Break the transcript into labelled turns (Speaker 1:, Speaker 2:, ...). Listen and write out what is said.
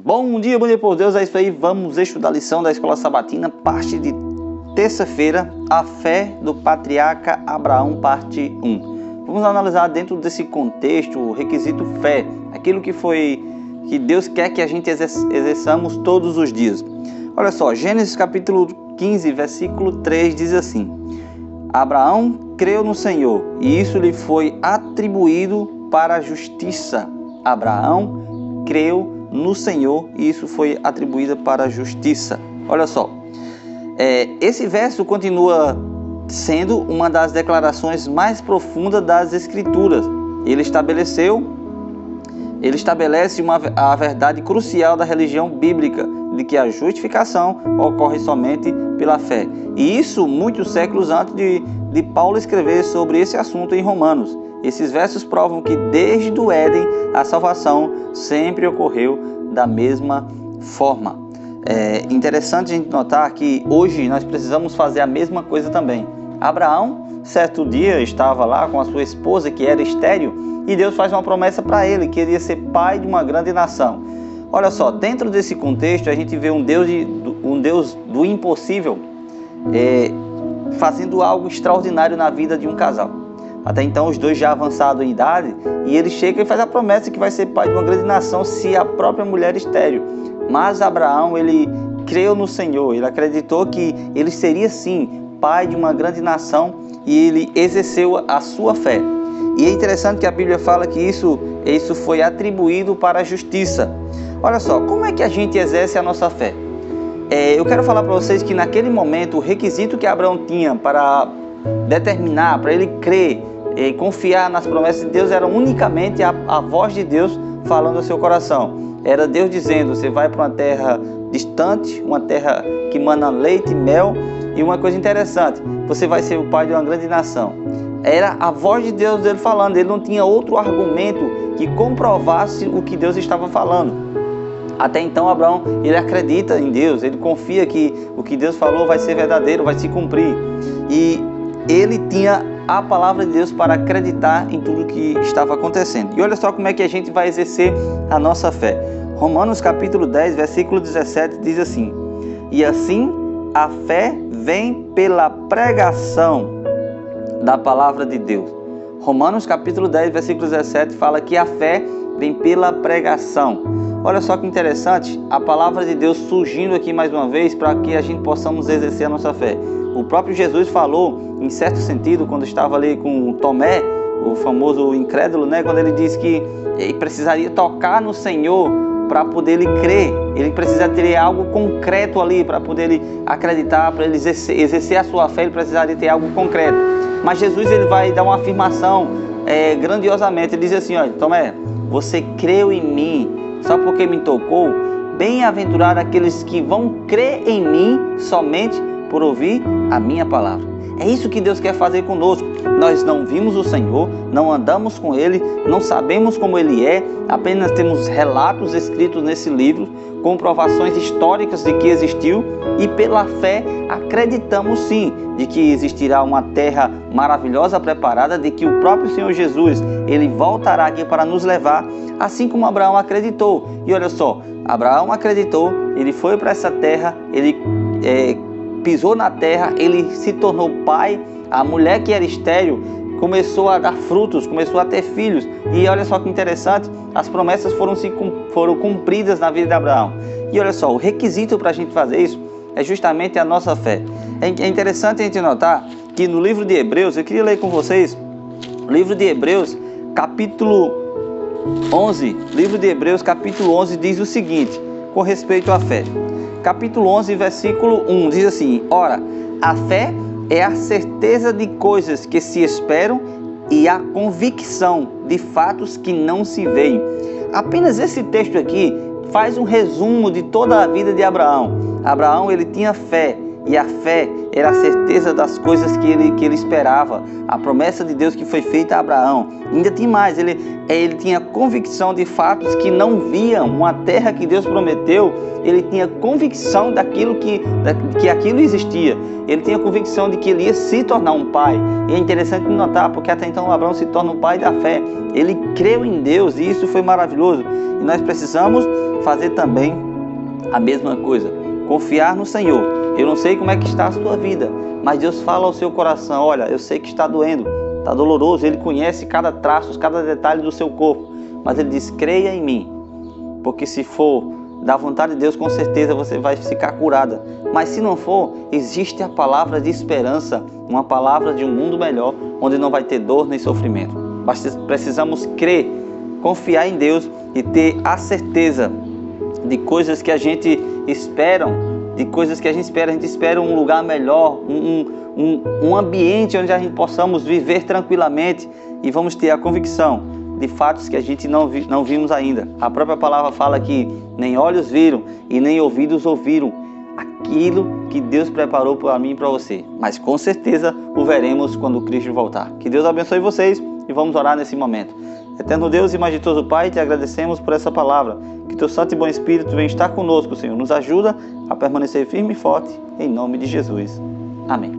Speaker 1: Bom dia por Deus, é isso aí, vamos estudar a lição da Escola Sabatina, parte de terça-feira, a fé do patriarca Abraão, parte 1. Vamos analisar dentro desse contexto o requisito fé, aquilo que Deus quer que a gente exerçamos todos os dias. Olha só, Gênesis capítulo 15, versículo 3 diz assim: Abraão creu no Senhor e isso lhe foi atribuído para a justiça. Abraão creu no Senhor e isso foi atribuído para a justiça. Olha só, esse verso continua sendo uma das declarações mais profundas das Escrituras. Ele estabelece a verdade crucial da religião bíblica, de que a justificação ocorre somente pela fé. E isso muitos séculos antes de Paulo escrever sobre esse assunto em Romanos. Esses versos provam que desde o Éden a salvação sempre ocorreu da mesma forma. É interessante a gente notar que hoje nós precisamos fazer a mesma coisa também. Abraão, certo dia, estava lá com a sua esposa que era estéril e Deus faz uma promessa para ele, que ele ia ser pai de uma grande nação. Olha só, dentro desse contexto a gente vê um Deus do impossível fazendo algo extraordinário na vida de um casal. Até então os dois já avançados em idade, e ele chega e faz a promessa que vai ser pai de uma grande nação se a própria mulher estéril. Mas Abraão, ele creu no Senhor, ele acreditou que ele seria sim pai de uma grande nação e ele exerceu a sua fé. E é interessante que a Bíblia fala que isso foi atribuído para a justiça. Olha só, como é que a gente exerce a nossa fé? Eu quero falar para vocês que naquele momento o requisito que Abraão tinha para determinar, para ele crer e confiar nas promessas de Deus era unicamente a voz de Deus falando ao seu coração. Era Deus dizendo: você vai para uma terra distante, uma terra que mana leite e mel, e uma coisa interessante, você vai ser o pai de uma grande nação. Era a voz de Deus dele falando, ele não tinha outro argumento que comprovasse o que Deus estava falando. Até então Abraão, ele acredita em Deus, ele confia que o que Deus falou vai ser verdadeiro, vai se cumprir. E ele tinha a palavra de Deus para acreditar em tudo que estava acontecendo. E olha só como é que a gente vai exercer a nossa fé. Romanos capítulo 10, versículo 17 diz assim: e assim a fé vem pela pregação da palavra de Deus. Romanos capítulo 10, versículo 17 fala que a fé vem pela pregação. Olha só que interessante, a palavra de Deus surgindo aqui mais uma vez para que a gente possamos exercer a nossa fé. O próprio Jesus falou, em certo sentido, quando estava ali com Tomé, o famoso incrédulo, quando ele disse que ele precisaria tocar no Senhor para poder ele crer. Ele precisa ter algo concreto ali para poder ele acreditar, para ele exercer a sua fé, ele precisaria ter algo concreto. Mas Jesus, ele vai dar uma afirmação grandiosamente. Ele diz assim: olha, Tomé, você creu em mim só porque me tocou? Bem-aventurado aqueles que vão crer em mim somente por ouvir a minha palavra. É isso que Deus quer fazer conosco. Nós não vimos o Senhor, não andamos com Ele, não sabemos como Ele é, apenas temos relatos escritos nesse livro, comprovações históricas de que existiu, e pela fé acreditamos sim de que existirá uma terra maravilhosa preparada, de que o próprio Senhor Jesus, Ele voltará aqui para nos levar, assim como Abraão acreditou. E olha só, Abraão acreditou, ele foi para essa terra, ele pisou na terra, ele se tornou pai, a mulher que era estéril começou a dar frutos, começou a ter filhos, e olha só que interessante, as promessas foram cumpridas na vida de Abraão. E olha só, o requisito para a gente fazer isso é justamente a nossa fé. É interessante a gente notar que no livro de Hebreus, eu queria ler com vocês, o livro de Hebreus, capítulo 11, livro de Hebreus, capítulo 11, diz o seguinte, com respeito à fé. Capítulo 11, versículo 1, diz assim: ora, a fé é a certeza de coisas que se esperam e a convicção de fatos que não se veem. Apenas esse texto aqui faz um resumo de toda a vida de Abraão. Abraão, ele tinha fé, e a fé era a certeza das coisas que ele esperava, a promessa de Deus que foi feita a Abraão. E ainda tem mais, ele tinha convicção de fatos que não viam, uma terra que Deus prometeu, ele tinha convicção daquilo que aquilo existia. Ele tinha convicção de que ele ia se tornar um pai. E é interessante notar, porque até então Abraão se torna um pai da fé. Ele creu em Deus e isso foi maravilhoso. E nós precisamos fazer também a mesma coisa, confiar no Senhor. Eu não sei como é que está a sua vida, mas Deus fala ao seu coração: olha, eu sei que está doendo, está doloroso. Ele conhece cada traço, cada detalhe do seu corpo, mas Ele diz: creia em mim, porque se for da vontade de Deus, com certeza você vai ficar curada. Mas se não for, existe a palavra de esperança, uma palavra de um mundo melhor, onde não vai ter dor nem sofrimento. Mas precisamos crer, confiar em Deus e ter a certeza de coisas que a gente espera, a gente espera um lugar melhor, um ambiente onde a gente possamos viver tranquilamente, e vamos ter a convicção de fatos que a gente não vimos ainda. A própria palavra fala que nem olhos viram e nem ouvidos ouviram aquilo que Deus preparou para mim e para você. Mas com certeza o veremos quando Cristo voltar. Que Deus abençoe vocês e vamos orar nesse momento. Eterno Deus e majestoso Pai, te agradecemos por essa palavra. Que teu Santo e bom Espírito venha estar conosco, Senhor. Nos ajuda a permanecer firme e forte, em nome de Jesus. Amém.